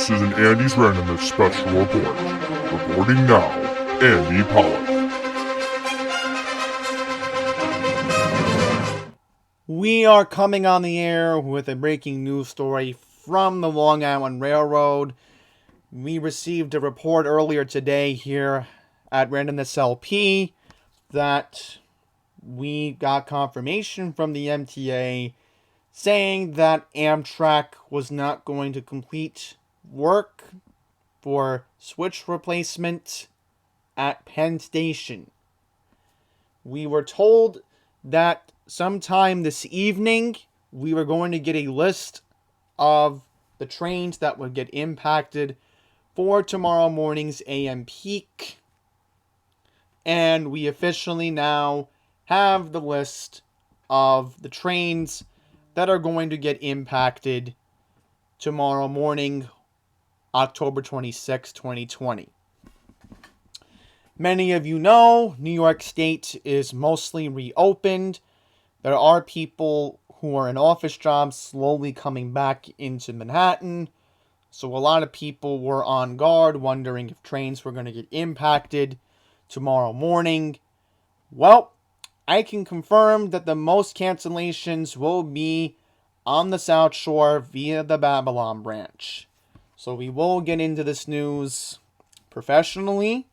This is an Andy's Randomness special report. Reporting now, Andy Pollack. We are coming on the air with a breaking news story from the Long Island Railroad. We received a report earlier today here at Randomness LP that we got confirmation from the MTA saying that AmTrak was not going to complete work for switch replacement at Penn Station. We were told that sometime this evening we were going to get a list of the trains that would get impacted for tomorrow morning's AM peak. And we officially now have the list of the trains that are going to get impacted tomorrow morning, October 26, 2020. Many of you know New York State is mostly reopened. There are people who are in office jobs slowly coming back into Manhattan. So a lot of people were on guard, wondering if trains were going to get impacted tomorrow morning. Well, I can confirm that the most cancellations will be on the South Shore via the Babylon branch. So we will get into this news professionally,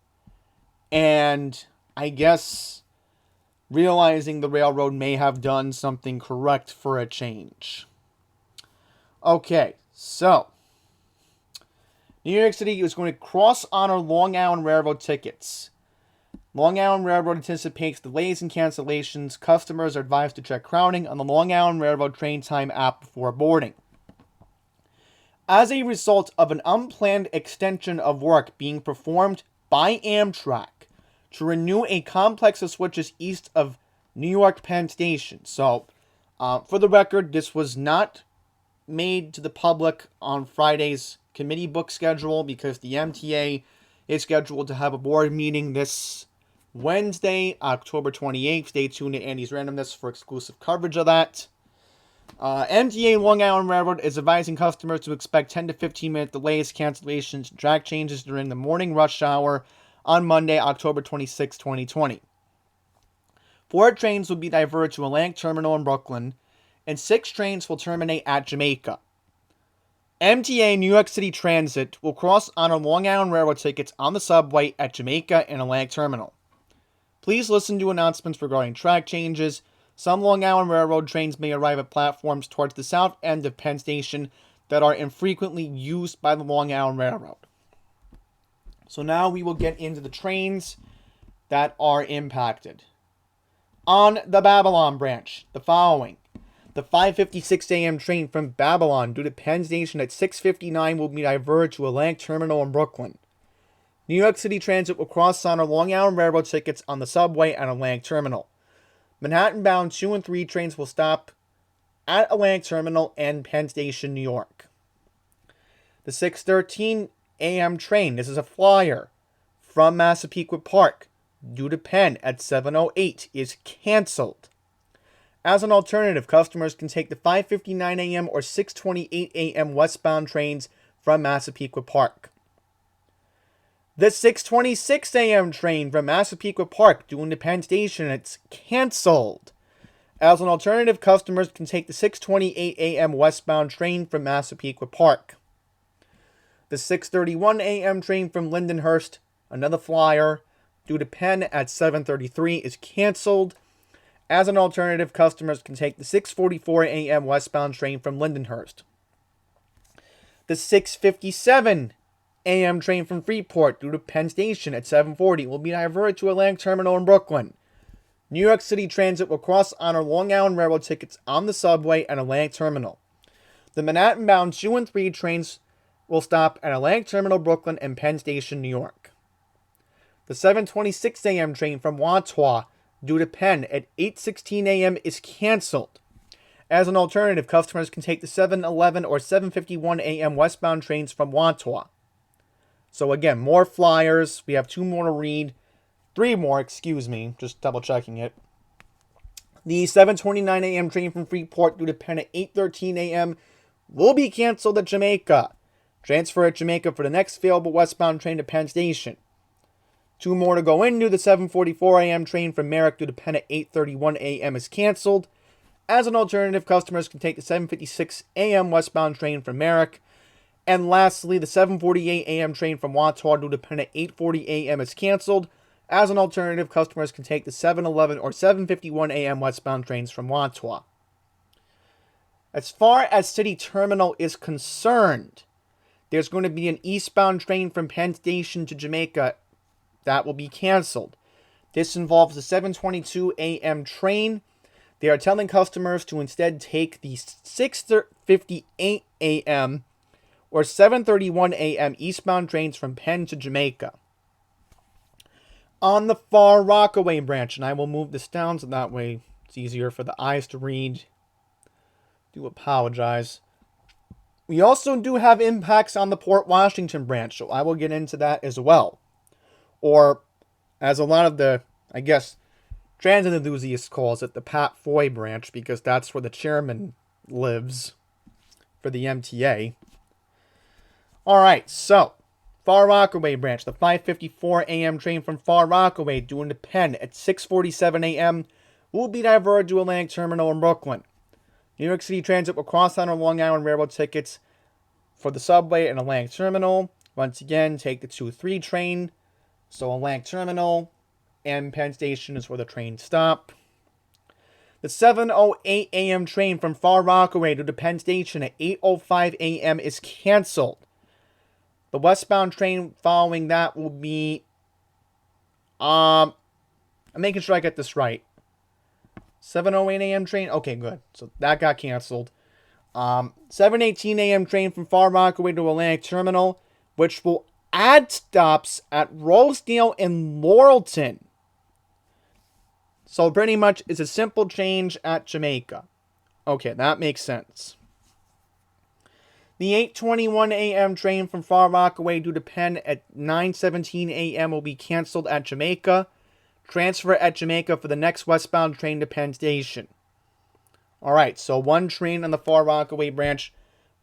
and I guess realizing the railroad may have done something correct for a change. Okay, so New York City is going to cross-honor Long Island Railroad tickets. Long Island Railroad anticipates delays and cancellations. Customers are advised to check crowding on the Long Island Railroad train time app before boarding. As a result of an unplanned extension of work being performed by AmTrak to renew a complex of switches east of New York Penn Station. So, for the record, this was not made to the public on Friday's committee book schedule because the MTA is scheduled to have a board meeting this Wednesday, October 28th. Stay tuned to Andy's Randomness for exclusive coverage of that. MTA Long Island Railroad is advising customers to expect 10 to 15 minute delays, cancellations, and track changes during the morning rush hour on Monday, October 26, 2020. 4 trains will be diverted to Atlantic Terminal in Brooklyn, and 6 trains will terminate at Jamaica. MTA New York City Transit will cross-honor Long Island Railroad tickets on the subway at Jamaica and Atlantic Terminal. Please listen to announcements regarding track changes. Some Long Island Railroad trains may arrive at platforms towards the south end of Penn Station that are infrequently used by the Long Island Railroad. So now we will get into the trains that are impacted. On the Babylon branch, the following. The 5:56 a.m. train from Babylon due to Penn Station at 6:59 will be diverted to Atlantic Terminal in Brooklyn. New York City Transit will cross-honor Long Island Railroad tickets on the subway at Atlantic Terminal. Manhattan-bound 2 and 3 trains will stop at Atlantic Terminal and Penn Station, New York. The 6:13 a.m. train, this is a flyer, from Massapequa Park due to Penn at 7:08 is canceled. As an alternative, customers can take the 5:59 a.m. or 6:28 a.m. westbound trains from Massapequa Park. The 6:26 a.m. train from Massapequa Park due into Penn Station, it's canceled. As an alternative, customers can take the 6:28 a.m. westbound train from Massapequa Park. The 6:31 a.m. train from Lindenhurst, another flyer, due to Penn at 7:33 is canceled. As an alternative, customers can take the 6:44 a.m. westbound train from Lindenhurst. The 6:57 a.m. train from Freeport due to Penn Station at 7:40 will be diverted to Atlantic Terminal in Brooklyn. New York City Transit will cross-honor Long Island Railroad tickets on the subway at Atlantic Terminal. The Manhattan-bound 2 and 3 trains will stop at Atlantic Terminal, Brooklyn, and Penn Station, New York. The 7:26 a.m. train from Wantagh due to Penn at 8:16 a.m. is canceled. As an alternative, customers can take the 7:11 or 7:51 a.m. westbound trains from Wantagh. So again, more flyers. We have 2 more to read. 3 more, just double checking it. The 7:29 a.m. train from Freeport due to Penn at 8:13 a.m. will be canceled at Jamaica. Transfer at Jamaica for the next available westbound train to Penn Station. 2 more to go into. The 7:44 a.m. train from Merrick to Penn at 8:31 a.m. is canceled. As an alternative, customers can take the 7:56 a.m. westbound train from Merrick. And lastly, the 7:48 a.m. train from Watawa to Penn at 8:40 a.m. is canceled. As an alternative, customers can take the 7:11 or 7:51 a.m. westbound trains from Watawa. As far as City Terminal is concerned, there's going to be an eastbound train from Penn Station to Jamaica that will be canceled. This involves the 7:22 a.m. train. They are telling customers to instead take the 6:58 a.m. or 7:31 a.m. eastbound trains from Penn to Jamaica. On the Far Rockaway branch, and I will move this down so that way it's easier for the eyes to read. Do apologize. We also do have impacts on the Port Washington branch, so I will get into that as well. Or, as a lot of the, I guess, transit enthusiasts calls it, the Pat Foy branch, because that's where the chairman lives for the MTA. Alright, so, Far Rockaway branch, the 5:54 a.m. train from Far Rockaway due into Penn at 6:47 a.m. will be diverted to Atlantic Terminal in Brooklyn. New York City Transit will cross on our Long Island Railroad tickets for the subway and Atlantic Terminal. Once again, take the 2-3 train. So Atlantic Terminal and Penn Station is where the trains stop. The 7:08 a.m. train from Far Rockaway to the Penn Station at 8:05 a.m. is canceled. The westbound train following that will be... I'm making sure I get this right. 7:08 a.m. train? Okay, good. So that got canceled. 7:18 a.m. train from Far Rockaway to Atlantic Terminal, which will add stops at Rosedale and Laurelton. So pretty much it's a simple change at Jamaica. Okay, that makes sense. The 8:21 a.m. train from Far Rockaway due to Penn at 9:17 a.m. will be canceled at Jamaica. Transfer at Jamaica for the next westbound train to Penn Station. Alright, so one train on the Far Rockaway branch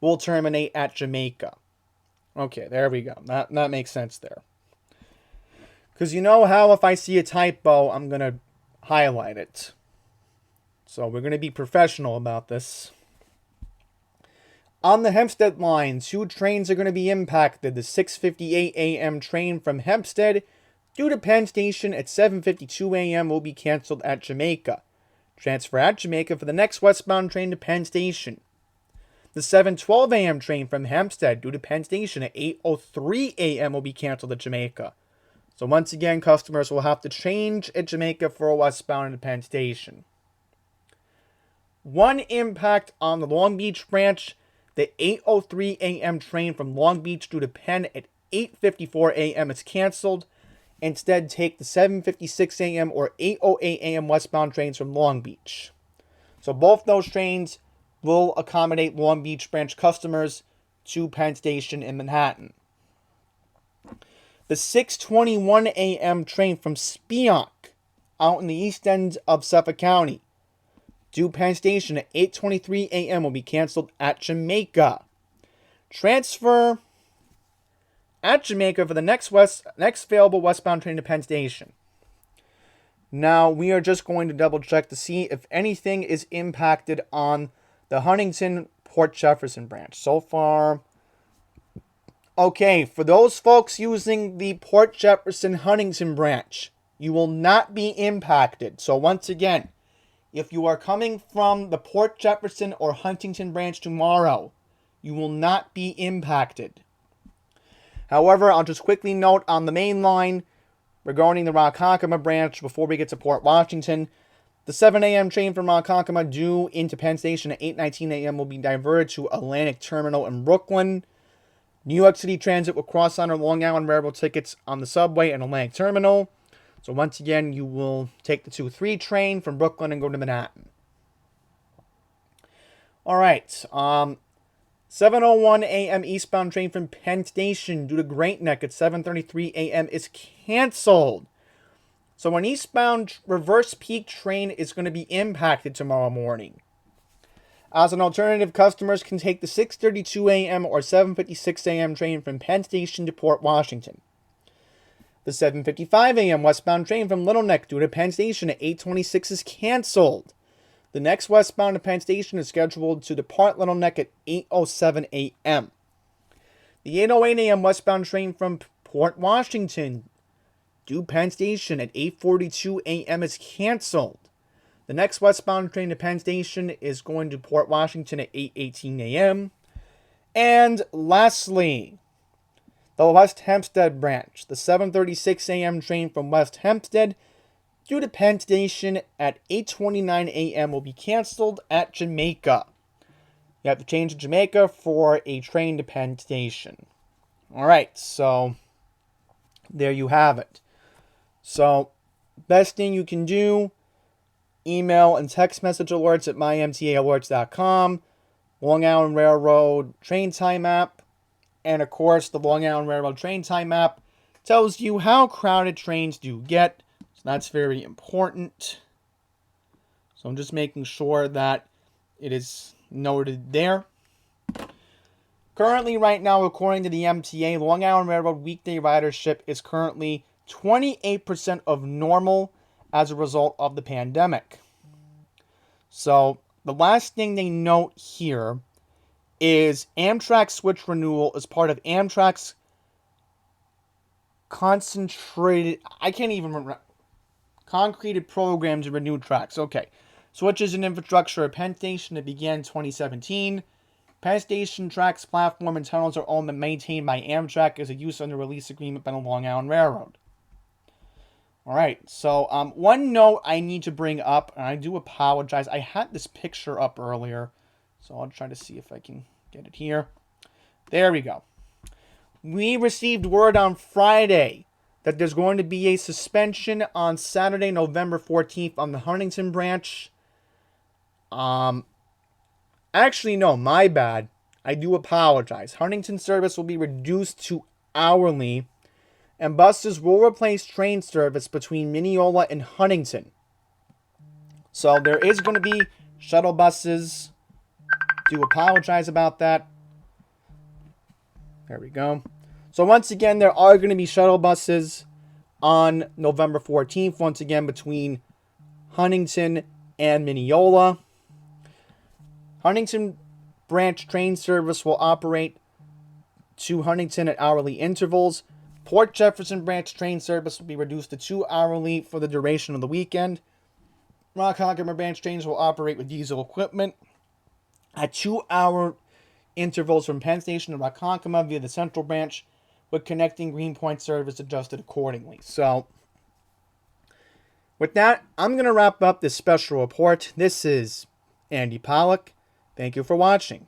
will terminate at Jamaica. Okay, there we go. That makes sense there. Because you know how if I see a typo, I'm going to highlight it. So we're going to be professional about this. On the Hempstead line, 2 trains are going to be impacted. The 6:58 a.m. train from Hempstead due to Penn Station at 7:52 a.m. will be canceled at Jamaica. Transfer at Jamaica for the next westbound train to Penn Station. The 7:12 a.m. train from Hempstead due to Penn Station at 8:03 a.m. will be canceled at Jamaica. So once again, customers will have to change at Jamaica for a westbound to Penn Station. One impact on the Long Beach branch, the 8:03 a.m. train from Long Beach due to Penn at 8:54 a.m. is canceled. Instead, take the 7:56 a.m. or 8:08 a.m. westbound trains from Long Beach. So both those trains will accommodate Long Beach branch customers to Penn Station in Manhattan. The 6:21 a.m. train from Spionk, out in the east end of Suffolk County, due Penn Station at 8:23 a.m. will be canceled at Jamaica. Transfer at Jamaica for the next available westbound train to Penn Station. Now, we are just going to double check to see if anything is impacted on the Huntington Port Jefferson branch. So far, okay, for those folks using the Port Jefferson Huntington branch, you will not be impacted. So once again, if you are coming from the Port Jefferson or Huntington branch tomorrow, you will not be impacted. However, I'll just quickly note on the main line regarding the Ronkonkoma branch before we get to Port Washington. The 7 a.m. train from Ronkonkoma due into Penn Station at 8:19 a.m. will be diverted to Atlantic Terminal in Brooklyn. New York City Transit will cross on our Long Island Railroad tickets on the subway and Atlantic Terminal. So once again, you will take the 2-3 train from Brooklyn and go to Manhattan. Alright, 7:01 a.m. eastbound train from Penn Station due to Great Neck at 7:33 a.m. is canceled. So an eastbound reverse peak train is going to be impacted tomorrow morning. As an alternative, customers can take the 6:32 a.m. or 7:56 a.m. train from Penn Station to Port Washington. The 7:55 a.m. westbound train from Little Neck due to Penn Station at 8:26 is canceled. The next westbound to Penn Station is scheduled to depart Little Neck at 8:07 a.m. The 8:08 a.m. westbound train from Port Washington due Penn Station at 8:42 a.m. is canceled. The next westbound train to Penn Station is going to Port Washington at 8:18 a.m. And lastly, the West Hempstead branch. The 7:36 a.m. train from West Hempstead due to Penn Station at 8:29 a.m. will be canceled at Jamaica. You have to change to Jamaica for a train to Penn Station. Alright, so there you have it. So, best thing you can do, email and text message alerts at mymtaalerts.com, Long Island Railroad train time app, and of course the Long Island Railroad train time app tells you how crowded trains do get, so that's very important. So I'm just making sure that it is noted there. Currently, right now, according to the MTA, Long Island Railroad weekday ridership is currently 28% of normal as a result of the pandemic. So, the last thing they note here is AmTrak switch renewal is part of AmTrak's concentrated, concreted program to renew tracks. Okay. Switches in infrastructure at Penn Station that began in 2017. Penn Station tracks, platform, and tunnels are owned and maintained by AmTrak as a use under a lease agreement by the Long Island Railroad. Alright, so one note I need to bring up, and I do apologize. I had this picture up earlier, so I'll try to see if I can get it here. There we go. We received word on Friday that there's going to be a suspension on Saturday, November 14th on the Huntington branch. Actually, no, my bad. I do apologize. Huntington service will be reduced to hourly, and buses will replace train service between Mineola and Huntington. So there is going to be shuttle buses. Do apologize about that. There we go. So once again, there are going to be shuttle buses on November 14th, once again between Huntington and Mineola. Huntington branch train service will operate to Huntington at hourly intervals. Port Jefferson branch train service will be reduced to 2 hourly for the duration of the weekend. Ronkonkoma branch trains will operate with diesel equipment at 2-hour intervals from Penn Station to Ronkonkoma via the Central branch, with connecting Greenpoint service adjusted accordingly. So, with that, I'm going to wrap up this special report. This is Andy Pollack. Thank you for watching.